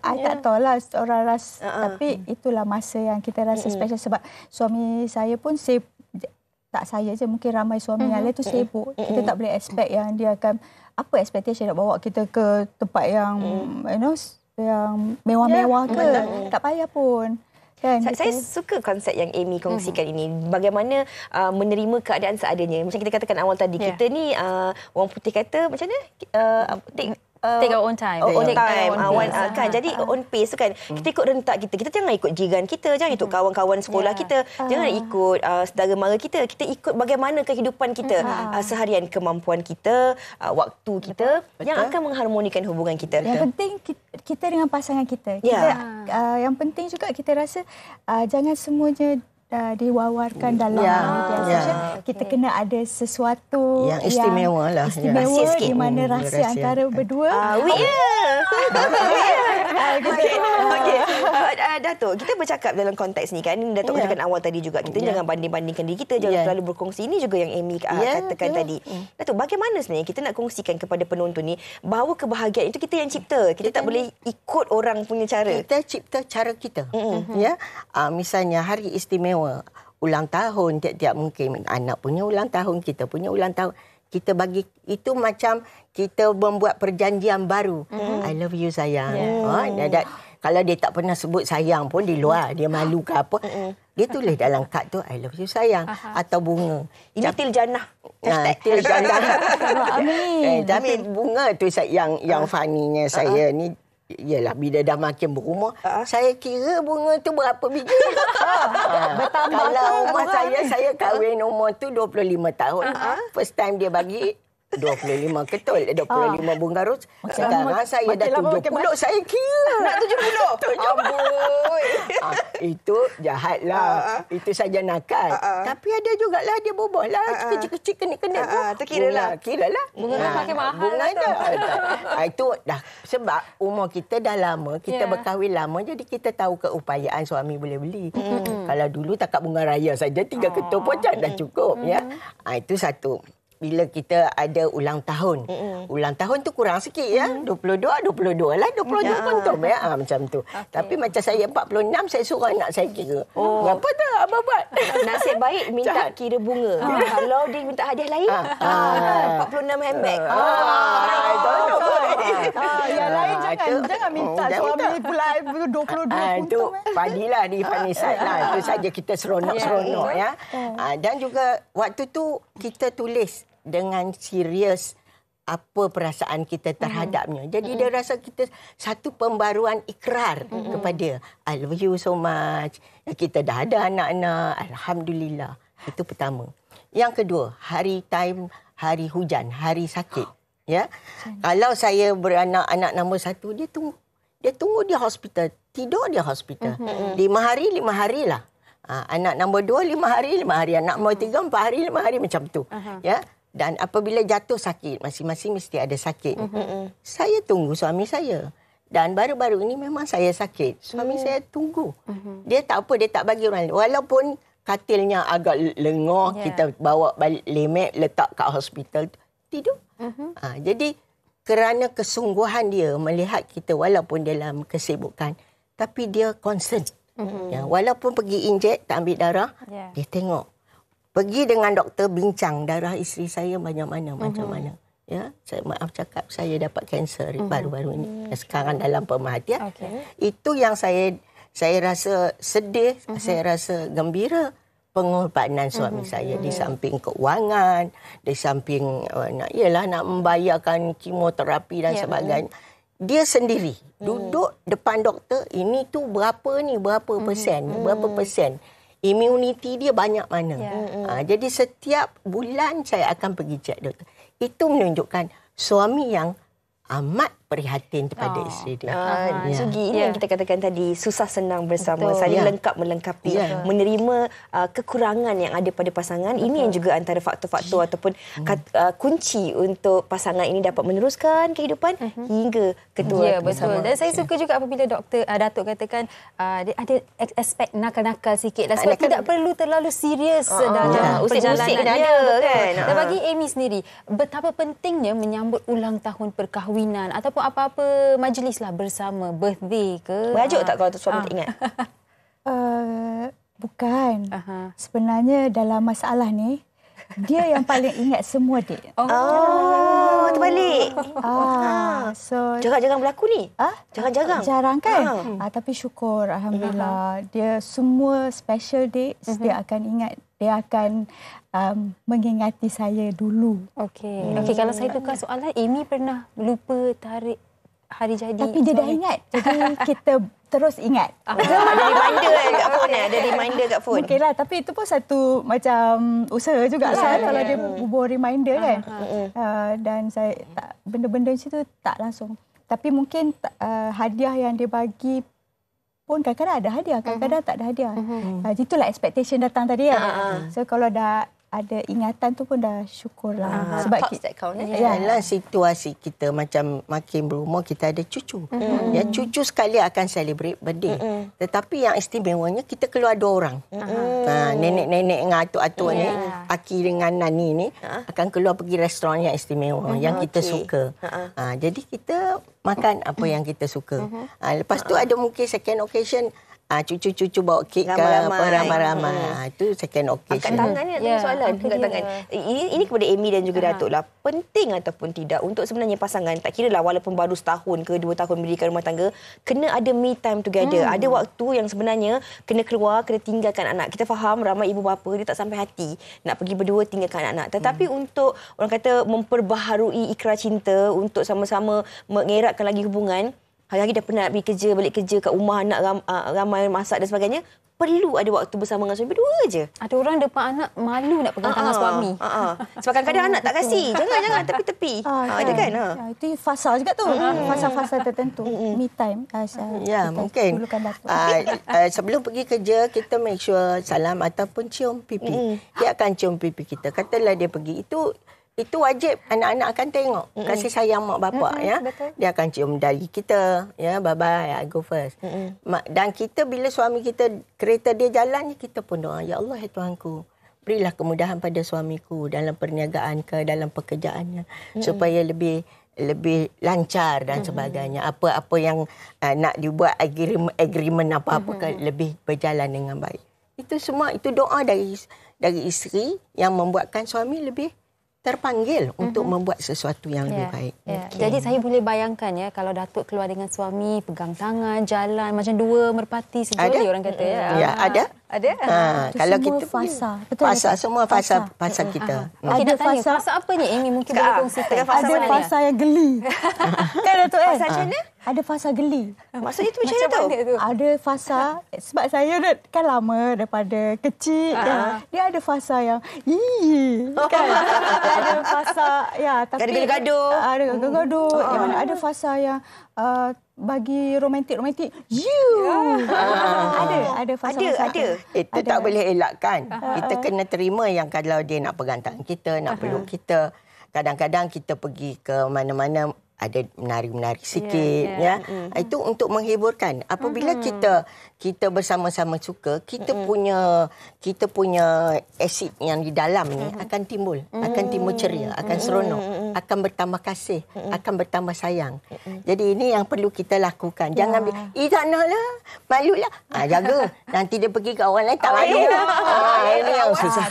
I tak tahulah orang rasa. Tapi itulah masa yang kita rasa special. Sebab suami saya pun tak saya je, mungkin ramai suami yang lain tu sibuk. Kita tak boleh expect yang dia akan expectation nak bawa kita ke tempat yang yang mewah-mewah ke. Tak payah pun. Kan? Saya suka konsep yang Amy kongsikan ini. Bagaimana menerima keadaan seadanya. Macam kita katakan awal tadi, kita ni orang putih kata macam mana? Take our own time. Kan. Jadi own pace kan. Kita ikut rentak kita. Kita jangan ikut jiran kita, jangan ikut kawan-kawan sekolah kita, jangan ikut saudara mara kita. Kita ikut bagaimana kehidupan kita seharian, kemampuan kita, waktu kita yang akan mengharmonikan hubungan kita. Yang penting kita dengan pasangan kita. Yang penting juga kita rasa jangan semuanya diwawarkan dalam media sosial. Kita kena ada sesuatu yang istimewa lah. Istimewa di mana rahsia antara berdua. Datuk, kita bercakap dalam konteks ni kan. Datuk katakan awal tadi juga. Kita jangan banding-bandingkan diri kita. Jangan terlalu berkongsi. Ini juga yang Amy katakan tadi. Datuk, bagaimana sebenarnya kita nak kongsikan kepada penonton ni bahawa kebahagiaan itu kita yang cipta. Kita tak boleh ikut orang punya cara. Kita cipta cara kita. Misalnya hari istimewa, ulang tahun, tiap-tiap mungkin anak punya ulang tahun, kita punya ulang tahun. Kita bagi itu macam kita membuat perjanjian baru. I love you sayang. Kalau dia tak pernah sebut sayang pun di luar, dia malu ke apa, dia tulis dalam kad tu I love you sayang atau bunga. Ini til jannah. Til jannah. Tapi bunga tu yang funny-nya saya ni. Yalah, bila dah makin berumur, saya kira bunga tu berapa biji. Kalau umur saya kahwin umur tu 25 tahun. First time dia bagi 25 ketul, 25 bunga ros. Sekarang saya dah 70, saya kira. Nak 70? Amboi. Itu jahatlah. Itu saja nakal. Tapi ada jugalah dia boboh lah. Kecil-kecil kena-kena. Kiralah. Bunga makin mahal. Bunga dah. Itu dah. Sebab umur kita dah lama. Kita berkahwin lama. Jadi kita tahu keupayaan suami boleh beli. Kalau dulu takat bunga raya saja 3 ketul pocong dah cukup. Itu satu. bila kita ada ulang tahun. Ulang tahun tu kurang sikit ya. 22 lah. 22 pun tu ya. Macam tu. Tapi macam saya 46, saya suruh anak saya kira. Berapa tu abang buat? Nasib baik minta kira bunga. Kalau dia minta hadiah lain, 46 handbag. Yang lain jangan minta suami pula 22 tu padilah di funny side lah. Itu saja kita seronok-seronok ya. Dan juga waktu tu kita tulis dengan serius apa perasaan kita terhadapnya. Jadi dia rasa kita satu pembaruan ikrar kepada I love you so much. Kita dah ada anak-anak. Alhamdulillah. Itu pertama. Yang kedua, hari hujan, hari sakit. Ya. Kalau saya beranak anak nombor 1, dia tunggu di hospital. Tidur di hospital. 5 hari lah. Anak nombor 2, 5 hari. Anak nombor 3, 4 hari, 5 hari macam tu. Ya. Dan apabila jatuh sakit, masing-masing mesti ada sakit. Saya tunggu suami saya. Dan baru-baru ini memang saya sakit. Suami saya tunggu. Dia tak apa, dia tak bagi orang lain. Walaupun katilnya agak lengoh, kita bawa balik lemek, letak kat hospital, tidur. Jadi kerana kesungguhan dia melihat kita walaupun dalam kesibukan, tapi dia concern. Walaupun pergi injek, tak ambil darah, dia tengok. Pergi dengan doktor bincang darah isteri saya banyak mana, macam mana. Ya, saya maaf cakap saya dapat kanser baru-baru ini. Sekarang dalam pemerhatian. Itu yang saya rasa sedih, saya rasa gembira. Pengorbanan suami saya di samping keuangan, di samping nak membayarkan kemoterapi dan sebagainya. Dia sendiri duduk depan doktor, ini tu berapa persen. Immunity dia banyak mana. Jadi setiap bulan saya akan pergi cek doktor. Itu menunjukkan suami yang amat prihatin kepada isteri dia. Sugi, ini yang kita katakan tadi, susah senang bersama, saling lengkap melengkapi, menerima kekurangan yang ada pada pasangan. Ini yang juga antara faktor-faktor ataupun kunci untuk pasangan ini dapat meneruskan kehidupan hingga ketua bersama. Dan saya suka juga apabila Datuk katakan dia ada aspek nakal-nakal sikit lah. Sebab tidak perlu terlalu serius dalam perjalanan dia. Dan bagi Amy sendiri, betapa pentingnya menyambut ulang tahun perkahwinan ataupun apa-apa majlis lah bersama, birthday ke. Merajuk tak kalau suami tak ingat? Bukan. Sebenarnya dalam masalah ni, dia yang paling ingat semua date. Terbalik. So jarang-jarang berlaku ni? Jarang-jarang? Jarang kan? Tapi syukur, Alhamdulillah. Dia semua special dates, dia akan ingat. Dia akan mengingati saya dulu. Okey, kalau saya tukar soalan, Amy pernah lupa tarik hari jadi? Tapi dia dah ingat. Jadi kita terus ingat. Ada reminder kat phone ni. Ada reminder kat phone. Okeylah, tapi itu pun satu macam usaha jugalah kalau dia bubuh reminder kan. Dan saya tak, benda-benda macam tu tak langsung. Tapi mungkin hadiah yang dia bagi pun kadang-kadang ada hadiah, kadang-kadang tak ada hadiah. Itulah expectation datang tadi kan. So kalau dah ada ingatan tu pun dah syukurlah. Sebab dalam situasi kita macam makin berumur, kita ada cucu. Ya, cucu sekali akan celebrate birthday. Tetapi yang istimewanya kita keluar 2 orang. Nenek-nenek dengan atuk-atuk ni, Aki dengan Nani ni akan keluar pergi restoran yang istimewa, yang kita suka. Jadi kita makan apa yang kita suka. Lepas tu ada mungkin second occasion, cucu-cucu bawa kek ke ramai-ramai. Itu second occasion. Angkat tangan ni ada soalan. Angkat tangan. Ini kepada Amy dan juga Datuk lah. Penting ataupun tidak untuk sebenarnya pasangan, tak kira lah walaupun baru setahun ke 2 tahun mendirikan rumah tangga, kena ada me time together. Ada waktu yang sebenarnya kena keluar, kena tinggalkan anak. Kita faham ramai ibu bapa dia tak sampai hati nak pergi berdua tinggalkan anak-anak. Tetapi untuk orang kata memperbaharui ikrar cinta, untuk sama-sama mengeratkan lagi hubungan, hari-hari dah penat pergi kerja, balik kerja kat rumah, anak ramai masak dan sebagainya, perlu ada waktu bersama dengan suami, berdua je. Ada orang depan anak malu nak pegang tangan suami. Sebab kadang-kadang anak tak kasih. Jangan tepi-tepi. Ada kan? Itu fasa juga tu. Fasa-fasa tertentu. Me time. Ya, mungkin. Sebelum pergi kerja, kita make sure salam ataupun cium pipi. Dia akan cium pipi kita. Katalah dia pergi. Itu wajib, anak-anak akan tengok kasih sayang mak bapak ya. Betul. Dia akan cium dahi kita ya, bye bye, I go first. Dan kita bila suami kita kereta dia jalan, kita pun doa, ya Allah ya Tuhanku, berilah kemudahan pada suamiku dalam perniagaan ke dalam pekerjaannya supaya lebih lancar dan sebagainya. Apa yang nak dibuat agreement apa-apa ke lebih berjalan dengan baik. Itu semua itu doa dari isteri yang membuatkan suami lebih terpanggil untuk membuat sesuatu yang lebih baik. Jadi saya boleh bayangkan ya kalau Datuk keluar dengan suami, pegang tangan, jalan macam dua merpati sejoli orang kata ya. Ya, ada. Kalau semua kita fasa, semua fasa kita. Okey, nak tanya, fasa apa ni Amy mungkin boleh kongsikan? Ada fasa yang geli. Kan Datuk Fasa macam mana? Ada fasa geli. Maksudnya itu macam mana tu? Ada fasa, sebab saya kan lama daripada kecil. Dia ada fasa yang, kan? Ada fasa, tapi... Ada gaduh-gaduh. Ada gaduh-gaduh. Ada fasa yang bagi romantik. Ada fasa. Ada. Itu tak boleh elakkan. Kita kena terima yang kalau dia nak pegang tangan kita, nak peluk kita. Kadang-kadang kita pergi ke mana-mana ada menari-menari sikit itu untuk menghiburkan. Apabila kita bersama-sama suka, kita punya asid yang di dalam ni akan timbul ceria, akan seronok, akan bertambah kasih, akan bertambah sayang. Jadi ini yang perlu kita lakukan. Jangan tak naklah, malulah. Jaga, nanti dia pergi ke orang lain tak malu. Ini yang susah.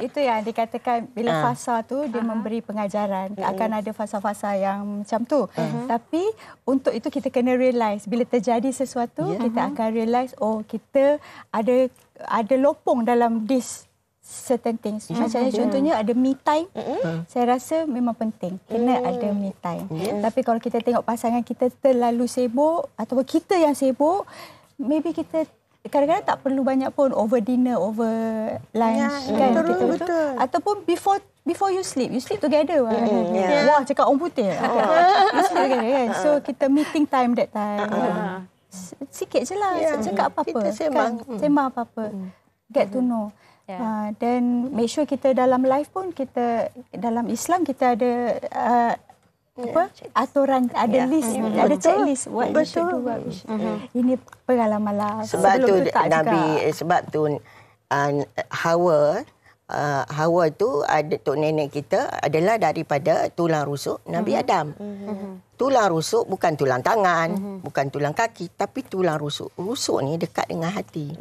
Itu yang dikatakan bila fasa tu dia memberi pengajaran. Akan ada fasa-fasa yang macam tu. Tapi untuk itu kita kena realise bila terjadi sesuatu, kita akan realise kita ada lopong dalam this certain things. Macamnya contohnya ada me time. Saya rasa memang penting. Kena ada me time. Tapi kalau kita tengok pasangan kita terlalu sibuk ataupun kita yang sibuk, maybe kita kadang-kadang tak perlu banyak pun over dinner, over lunch kan. Betul. Ataupun before you sleep together. Wah, cakap orang putih. You sleep together kan. So kita meeting time that time. Sikit je lah. Cakap apa-apa. Sembang apa-apa. Get to know. Dan make sure kita dalam life pun, kita dalam Islam kita ada aturan, ada list, ada checklist. What you should do, what you should do. Ini pengalaman lah. Sebab tu Nabi, sebab tu Hawa tu tok nenek kita adalah daripada tulang rusuk Nabi Adam. Tulang rusuk bukan tulang tangan, bukan tulang kaki, tapi tulang rusuk. Rusuk ni dekat dengan hati.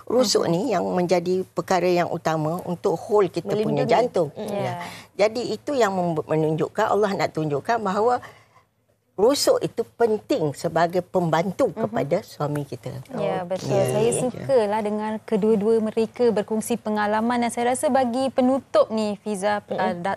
Rusuk ni yang menjadi perkara yang utama untuk hold kita punya jantung. Jadi itu yang menunjukkan, Allah nak tunjukkan bahawa rusuk itu penting sebagai pembantu kepada suami kita. Ya, betul. Saya sukalah dengan kedua-dua mereka berkongsi pengalaman dan saya rasa bagi penutup ni Fiza,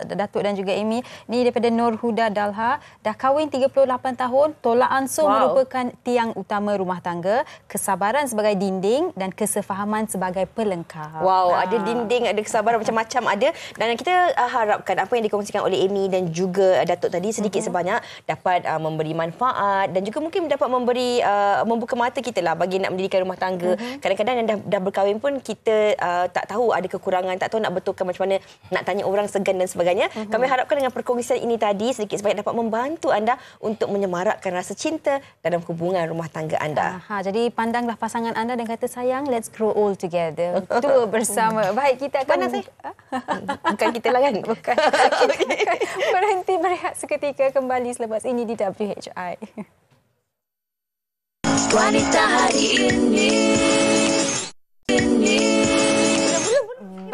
Datuk dan juga Amy, ni daripada Nur Huda Dalha, dah kahwin 38 tahun, tolak ansur merupakan tiang utama rumah tangga, kesabaran sebagai dinding dan kesefahaman sebagai pelengkap. Ada dinding, ada kesabaran, macam-macam ada. Dan kita harapkan apa yang dikongsikan oleh Amy dan juga Datuk tadi sedikit sebanyak dapat memberi manfaat dan juga mungkin dapat memberi membuka mata kita lah bagi nak mendirikan rumah tangga. Kadang-kadang yang dah berkahwin pun kita tak tahu ada kekurangan, tak tahu nak betulkan macam mana, nak tanya orang, segan dan sebagainya. Kami harapkan dengan perkongsian ini tadi sedikit sebanyak dapat membantu anda untuk menyemarakkan rasa cinta dalam hubungan rumah tangga anda. Jadi pandanglah pasangan anda dan kata sayang, let's grow old together. Tua bersama. Baik, kita akan bukan kita lah kan? Bukan. Berhenti berehat seketika, kembali selepas ini di WHI. Wanita hari ini.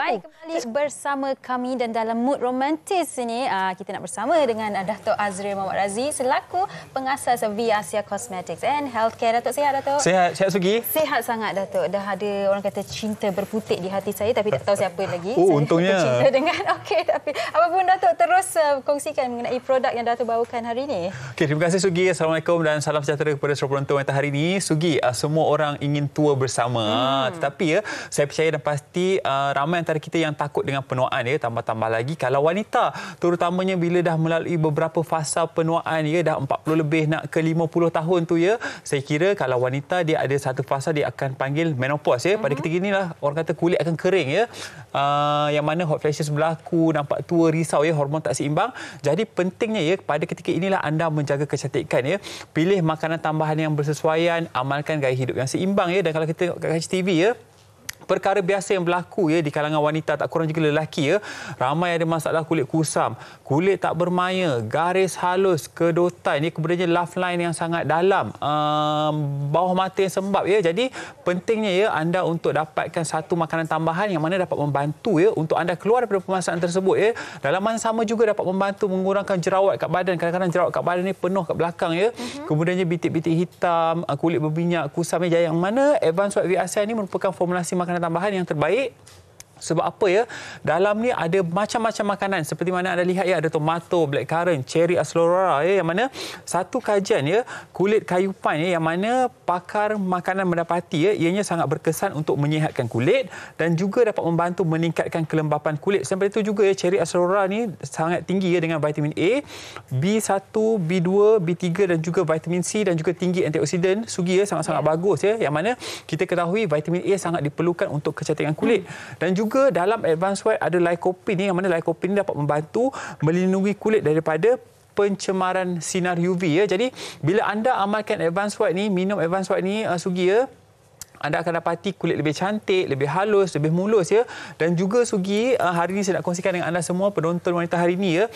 Baik, kembali bersama kami dan dalam mood romantis ini kita nak bersama dengan Datuk Azril Mohamed Razi selaku pengasas V Asia Cosmetics and Healthcare. Datuk, sihat Datuk? Sihat Sugi. Sihat sangat Datuk. Dah ada orang kata cinta berputik di hati saya tapi tak tahu siapa lagi. Untungnya. Cinta dengan tapi apapun Datuk terus kongsikan mengenai produk yang Datuk bawakan hari ini. Terima kasih Sugi. Assalamualaikum dan salam sejahtera kepada seluruh penonton wanita hari ini. Sugi, semua orang ingin tua bersama. Tetapi saya percaya dan pasti ramai antara kita yang takut dengan penuaan tambah-tambah lagi kalau wanita terutamanya bila dah melalui beberapa fasa penuaan dah 40 lebih nak ke 50 tahun tu saya kira kalau wanita dia ada satu fasa dia akan panggil menopause pada ketika inilah orang kata kulit akan kering yang mana hot flashes berlaku, nampak tua, risau hormon tak seimbang. Jadi pentingnya pada ketika inilah anda menjaga kecantikan pilih makanan tambahan yang bersesuaian, amalkan gaya hidup yang seimbang dan kalau kita tengok kat HTV perkara biasa yang berlaku ya di kalangan wanita, tak kurang juga lelaki ya. Ramai ada masalah kulit kusam, kulit tak bermaya, garis halus, kedotan, ya, kemudiannya love line yang sangat dalam, bawah mata yang sembab ya. Jadi pentingnya ya anda untuk dapatkan satu makanan tambahan yang mana dapat membantu ya untuk anda keluar daripada permasalahan tersebut ya. Dalam masa sama juga dapat membantu mengurangkan jerawat kat badan. Kadang-kadang jerawat kat badan ni penuh kat belakang ya. Kemudiannya bintik-bintik hitam, kulit berminyak, kusam yang mana Advanced White with ASEAN ni merupakan formulasi makanan tambahan yang terbaik. Sebab apa ya? Dalam ni ada macam-macam makanan seperti mana anda lihat ya, ada tomato, blackcurrant, cherry achlorella ya, yang mana satu kajian ya kulit kayu pine ya, yang mana pakar makanan mendapati ya ianya sangat berkesan untuk menyihatkan kulit dan juga dapat membantu meningkatkan kelembapan kulit. Sampai itu juga ya cherry achlorella ni sangat tinggi ya dengan vitamin A, B1, B2, B3 dan juga vitamin C dan juga tinggi antioksidan. Sugi ya sangat-sangat bagus ya, yang mana kita ketahui vitamin A sangat diperlukan untuk kecantikan kulit. Dan juga dalam Advanced White ada lycopene yang mana lycopene dapat membantu melindungi kulit daripada pencemaran sinar UV ya. Jadi bila anda amalkan Advanced White ni, minum Advanced White ni Sugi ya, anda akan dapati kulit lebih cantik, lebih halus, lebih mulus ya. Dan juga Sugi, hari ini saya nak kongsikan dengan anda semua penonton wanita hari ini ya,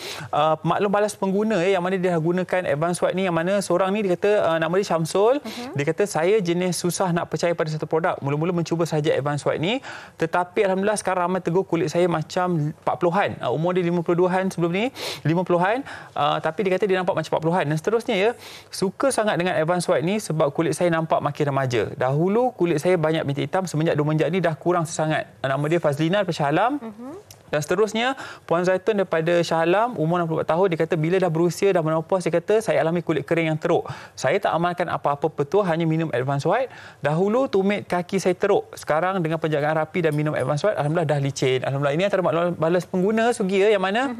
maklum balas pengguna ya, yang mana dia dah gunakan Advanced White ni, yang mana seorang ni dia kata nama dia Syamsul. Dia kata saya jenis susah nak percaya pada satu produk. Mula-mula mencuba sahaja Advanced White ni, tetapi alhamdulillah sekarang ramai tegur kulit saya macam 40-an. Umur dia 52-an sebelum ni, 50-an, tapi dia kata dia nampak macam 40-an. Dan seterusnya ya, suka sangat dengan Advanced White ni sebab kulit saya nampak makin remaja. Dahulu kulit saya banyak bintik hitam, semenjak 2 menjak ni dah kurang sesangat. Nama dia Fazlina daripada Shah Alam. Dan seterusnya Puan Zaitun daripada Shah Alam, umur 64 tahun, dia kata bila dah berusia, dah menopause, dia kata saya alami kulit kering yang teruk. Saya tak amalkan apa-apa petua, hanya minum Advanced White. Dahulu tumit kaki saya teruk. Sekarang dengan penjagaan rapi dan minum Advanced White, alhamdulillah dah licin. Alhamdulillah, ini antara maklum balas pengguna Sugi ya, yang mana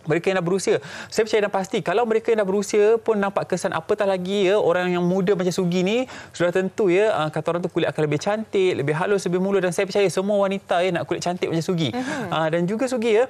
mereka yang dah berusia. Saya percaya dan pasti kalau mereka yang dah berusia pun nampak kesan, apatah lagi ya orang yang muda macam Sugi ni, sudah tentu ya kata orang tu kulit akan lebih cantik, lebih halus, lebih mulus. Dan saya percaya semua wanita ya nak kulit cantik macam Sugi. Dan juga Sugi ya,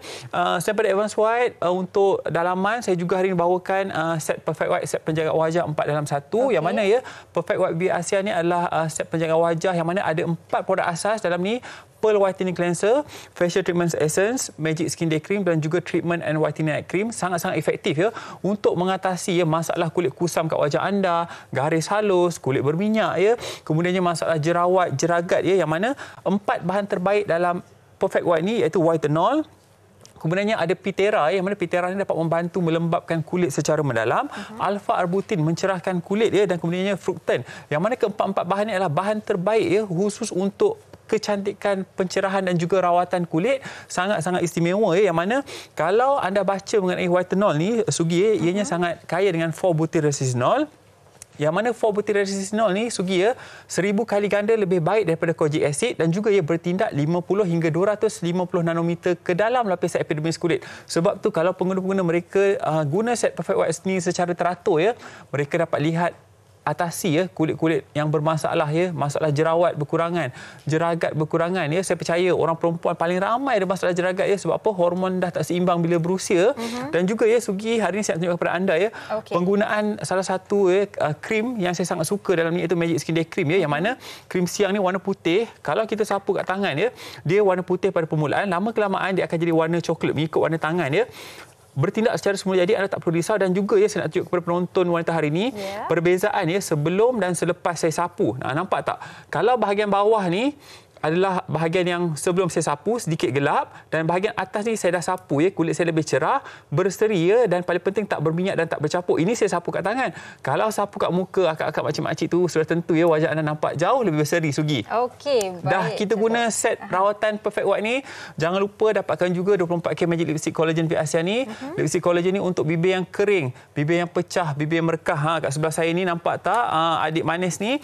saya pada Advanced White untuk dalaman, saya juga hari ini bawakan set Perfect White, set penjaga wajah 4 dalam 1. Yang mana ya Perfect White with ASEAN ni adalah set penjaga wajah yang mana ada 4 produk asas dalam ni: Pearl Whitening Cleanser, Facial Treatment Essence, Magic Skin Day Cream dan juga Treatment and Whitening Night Cream. Sangat-sangat efektif ya untuk mengatasi ya masalah kulit kusam kat wajah anda, garis halus, kulit berminyak ya, kemudiannya masalah jerawat, jeragat ya, yang mana 4 bahan terbaik dalam Perfect White ni iaitu whitenol. Kemudiannya ada Pitera, yang mana Pitera ini dapat membantu melembabkan kulit secara mendalam. Alpha-arbutin mencerahkan kulit ya, dan kemudiannya Fructan, yang mana keempat-empat bahan ini adalah bahan terbaik ya khusus untuk kecantikan, pencerahan dan juga rawatan kulit. Sangat-sangat istimewa ya, yang mana kalau anda baca mengenai whitenol ni Sugi ya, ianya sangat kaya dengan 4-butyrosisnol. Yang mana 4-butyrosisnol ni Sugi ya 1000 kali ganda lebih baik daripada kojic acid, dan juga ia bertindak 50 hingga 250 nanometer ke dalam lapisan epidermis kulit. Sebab tu kalau pengguna-pengguna mereka guna set Perfect White ni secara teratur ya, mereka dapat lihat atasi ya kulit-kulit yang bermasalah ya, masalah jerawat berkurangan, jeragat berkurangan ya. Saya percaya orang perempuan paling ramai ada masalah jeragat ya, sebab apa? Hormon dah tak seimbang bila berusia. Dan juga ya Sugi, hari ini saya tunjukkan kepada anda ya penggunaan salah satu ya krim yang saya sangat suka dalam ni, iaitu Magic Skin Day Cream ya, yang mana krim siang ni warna putih. Kalau kita sapu kat tangan ya, dia warna putih pada permulaan, lama kelamaan dia akan jadi warna coklat mengikut warna tangan ya. Bertindak secara semula, jadi anda tak perlu risau. Dan juga ya saya nak tunjuk kepada penonton wanita hari ini perbezaan ya sebelum dan selepas saya sapu. Nampak tak? Kalau bahagian bawah ni adalah bahagian yang sebelum saya sapu, sedikit gelap, dan bahagian atas ni saya dah sapu ya, kulit saya lebih cerah, berseri ya, dan paling penting tak berminyak dan tak bercapuk. Ini saya sapu kat tangan. Kalau sapu kat muka akak-akak makcik-makcik tu, sudah tentu ya wajah anda nampak jauh lebih berseri Sugi. Okey, baik. Dah kita guna set rawatan Perfect White ni, jangan lupa dapatkan juga 24K Magic Lipstick Collagen with ASEAN ni. Lipstick collagen ni untuk bibir yang kering, bibir yang pecah, bibir yang merekah. Kat sebelah saya ni nampak tak adik manis ni,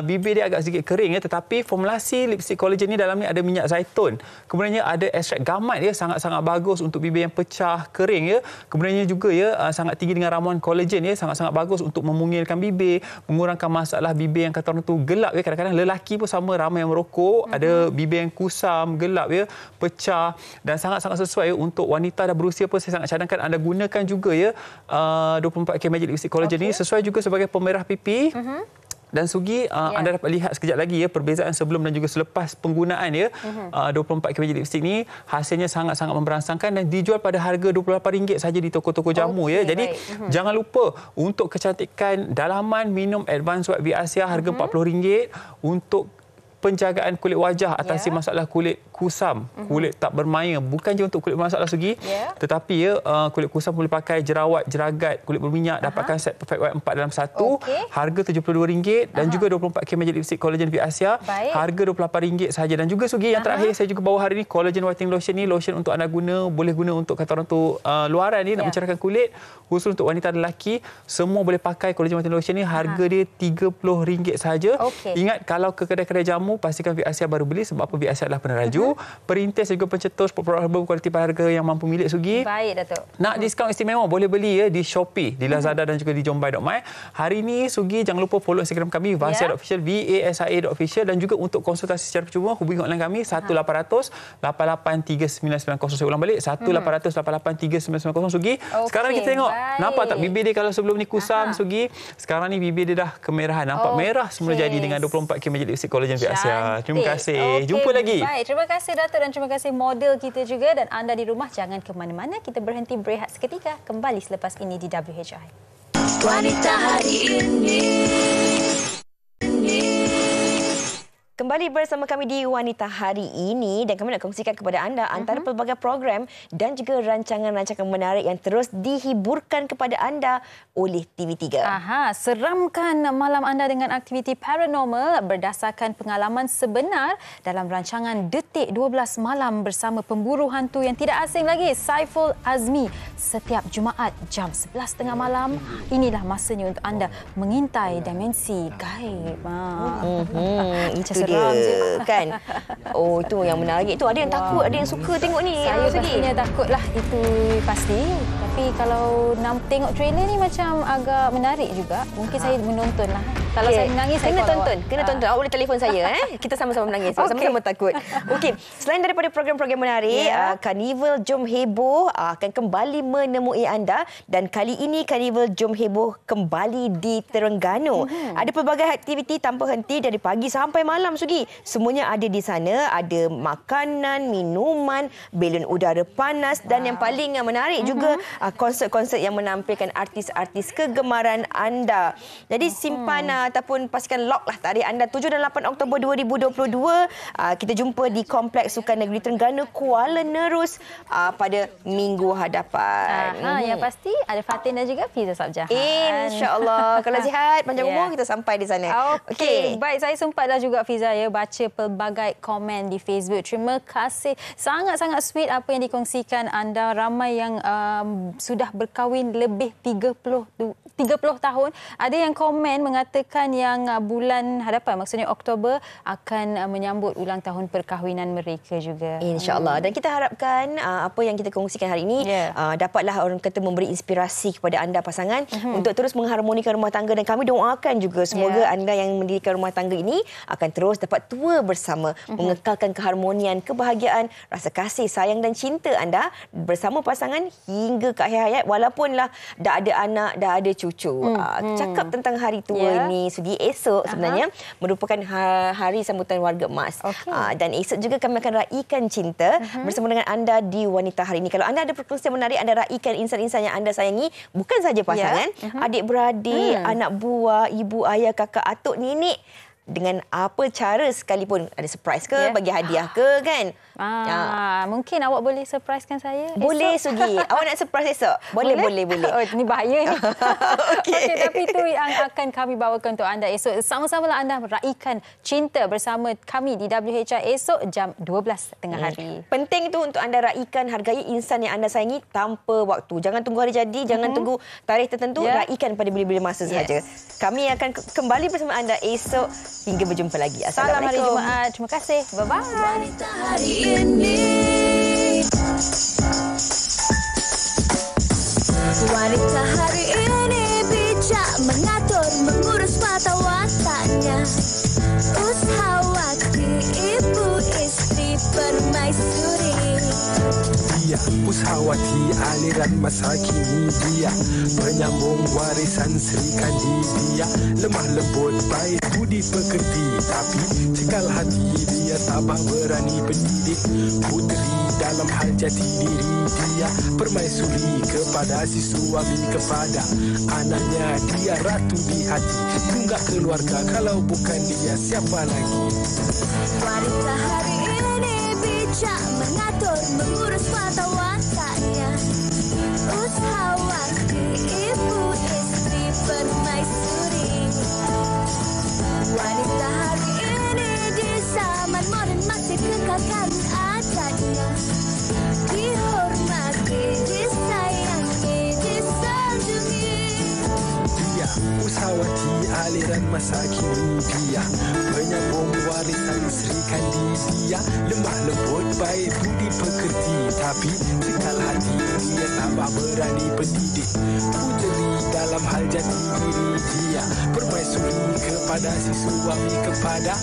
bibir dia agak sedikit kering ya, tetapi formulasi lipstick collagen ni dalam ni ada minyak zaitun. Kemudiannya ada ekstrak gamait ya, sangat-sangat bagus untuk bibir yang pecah, kering ya. Kemudiannya juga ya sangat tinggi dengan ramuan kolagen ya, sangat-sangat bagus untuk memungilkan bibir, mengurangkan masalah bibir yang kata orang tu gelap ya. Kadang-kadang lelaki pun sama, ramai yang merokok, ada bibir yang kusam, gelap ya, pecah, dan sangat-sangat sesuai ya untuk wanita dah berusia pun. Saya sangat cadangkan anda gunakan juga ya 24K Magic Lipstick Collagen ni, sesuai juga sebagai pemerah pipi. Dan Sugi, anda dapat lihat sekejap lagi ya perbezaan sebelum dan juga selepas penggunaan ya. 24 kmg lipstick ni hasilnya sangat-sangat memberangsangkan dan dijual pada harga RM28 saja di toko-toko jamu ya. Jadi jangan lupa untuk kecantikan dalaman minum Advanced White V Asia harga RM40 untuk penjagaan kulit wajah atasi masalah kulit kusam, kulit tak bermaya. Bukan je untuk kulit bermasalah Sugi, tetapi ya kulit kusam boleh pakai jerawat, jeragat, kulit berminyak, dapatkan set Perfect White 4 dalam 1, harga RM72 dan juga 24 kmg lipstick Collagen V Asia, harga RM28 saja. Dan juga Sugi yang terakhir saya juga bawa hari ini Collagen Whitening Lotion ni, lotion untuk anda guna, boleh guna untuk kata orang tu luaran ni nak mencerahkan kulit, khusus untuk wanita dan lelaki, semua boleh pakai Collagen Whitening Lotion ni, harga dia RM30 saja. Ingat kalau ke kedai-kedai jamu pastikan V Asia baru beli sebab apa V Asia adalah peneraju, perintis dan juga pencetus produk herbal berkualiti pada harga yang mampu milik Sugi. Baik Datuk. Nak diskaun istimewa boleh beli ya di Shopee, di Lazada dan juga di Jombai.my. Hari ini Sugi jangan lupa follow Instagram kami vasia.official, vasia.official dan juga untuk konsultasi secara percuma hubungi hotline kami 1-800-883990. Saya ulang balik 1-800-883990 Sugi. Sekarang kita tengok nampak tak bibir dia kalau sebelum ni kusam Sugi, sekarang ni bibir dia dah kemerahan, nampak merah semula jadi dengan 24 kmg lipstick Collagen V Asia. Terima kasih. Jumpa lagi. Baik, terima kasih Datuk dan terima kasih model kita juga dan anda di rumah jangan ke mana-mana. Kita berhenti berehat seketika. Kembali selepas ini di WHI. Wanita hari ini. Kembali bersama kami di Wanita Hari Ini dan kami nak kongsikan kepada anda antara pelbagai program dan juga rancangan-rancangan menarik yang terus dihiburkan kepada anda oleh TV3. Seramkan malam anda dengan aktiviti paranormal berdasarkan pengalaman sebenar dalam rancangan Detik 12 Malam bersama pemburu hantu yang tidak asing lagi, Saiful Azmi. Setiap Jumaat jam 11.30 malam, inilah masanya untuk anda mengintai dimensi gaib. Itu dia kan. Oh, itu yang menarik. Itu ada yang takut, ada yang suka tengok ni. Saya pastinya takutlah, itu pasti. Tapi kalau tengok trailer ni macam agak menarik juga. Mungkin saya menontonlah. Kalau saya menangis, kena saya tonton. Kena tonton. Awak boleh telefon saya. Kita sama-sama menangis. Sama-sama takut. Okey. Selain daripada program-program menarik, Karnival Jom Heboh akan kembali menemui anda. Dan kali ini Karnival Jom Heboh kembali di Terengganu. Ada pelbagai aktiviti tanpa henti dari pagi sampai malam Sugi. Semuanya ada di sana. Ada makanan, minuman, belon udara panas dan yang paling menarik juga konsert-konsert yang menampilkan artis-artis kegemaran anda. Jadi simpan ataupun pastikan lock lah tarikh anda 7 dan 8 Oktober 2022. Kita jumpa di Kompleks Sukan Negeri Terengganu, Kuala Nerus pada minggu hadapan. Yang pasti ada Fatin dan juga Fiza Sabjahan. InsyaAllah. Kalau sihat, panjang umur, kita sampai di sana. Okey. Baik, saya sempat dah juga Fiza ya baca pelbagai komen di Facebook. Terima kasih. Sangat-sangat sweet apa yang dikongsikan anda. Ramai yang sudah berkahwin lebih 30 tahun. Ada yang komen mengatakan yang bulan hadapan, maksudnya Oktober, akan menyambut ulang tahun perkahwinan mereka juga. InsyaAllah. Dan kita harapkan apa yang kita kongsikan hari ini dapatlah orang kata memberi inspirasi kepada anda pasangan untuk terus mengharmonikan rumah tangga. Dan kami doakan juga semoga anda yang mendirikan rumah tangga ini akan terus dapat tua bersama, mengekalkan keharmonian, kebahagiaan, rasa kasih, sayang dan cinta anda bersama pasangan hingga ke akhir hayat, walaupunlah dah ada anak, dah ada cucu. Cakap tentang hari tua ni Sugi, esok sebenarnya merupakan hari sambutan warga emas. Dan esok juga kami akan raikan cinta bersama dengan anda di Wanita Hari Ini. Kalau anda ada perkongsian menarik, anda raikan insan-insan yang anda sayangi, bukan saja pasangan, adik-beradik, anak buah, ibu, ayah, kakak, atuk, nenek. Dengan apa cara sekalipun, ada surprise ke, bagi hadiah ke kan. Mungkin awak boleh surprisekan saya boleh esok. Sugi. Awak nak surprise esok? Boleh. Oh, ini bahaya ni. Okey, tapi itu yang akan kami bawakan untuk anda esok. Sama-sama anda raikan cinta bersama kami di WHI esok jam 12 tengah hari. Penting itu untuk anda raikan, hargai insan yang anda sayangi tanpa waktu. Jangan tunggu hari jadi, jangan tunggu tarikh tertentu, raikan pada bila-bila masa sahaja. Kami akan kembali bersama anda esok. Hingga berjumpa lagi. Salam hari Jumaat. Terima kasih. Bye-bye. Wanita hari ini. Wanita hari ini bijak mengatur, mengurus mata wataknya. Ushawati, ibu istri permaisuri. dia usahawati aliran masa kini dia penyambung warisan Sri Kandi dia lemah lembut baik budi pekerti tapi cekal hati dia tabah berani pendidik puteri dalam hal jati diri dia permaisuri kepada si suami kepada anaknya dia ratu di hati tunggak keluarga kalau bukan dia siapa lagi Wanita hari ini bijak mengatur mengurus mata wataknya usahawati ibu istri permaisuri wanita hari ini di zaman modern masih kekalkan adatnya dihormati disayangi disanjungi dia usahawati aliran masa kini dia penyambung warisan Sri Kandi dia lemah lembut baik budi pekerti tapi cekal hati dia tabah berani pendidik puteri dalam hal jati diri dia permaisuri kepada si suami kepada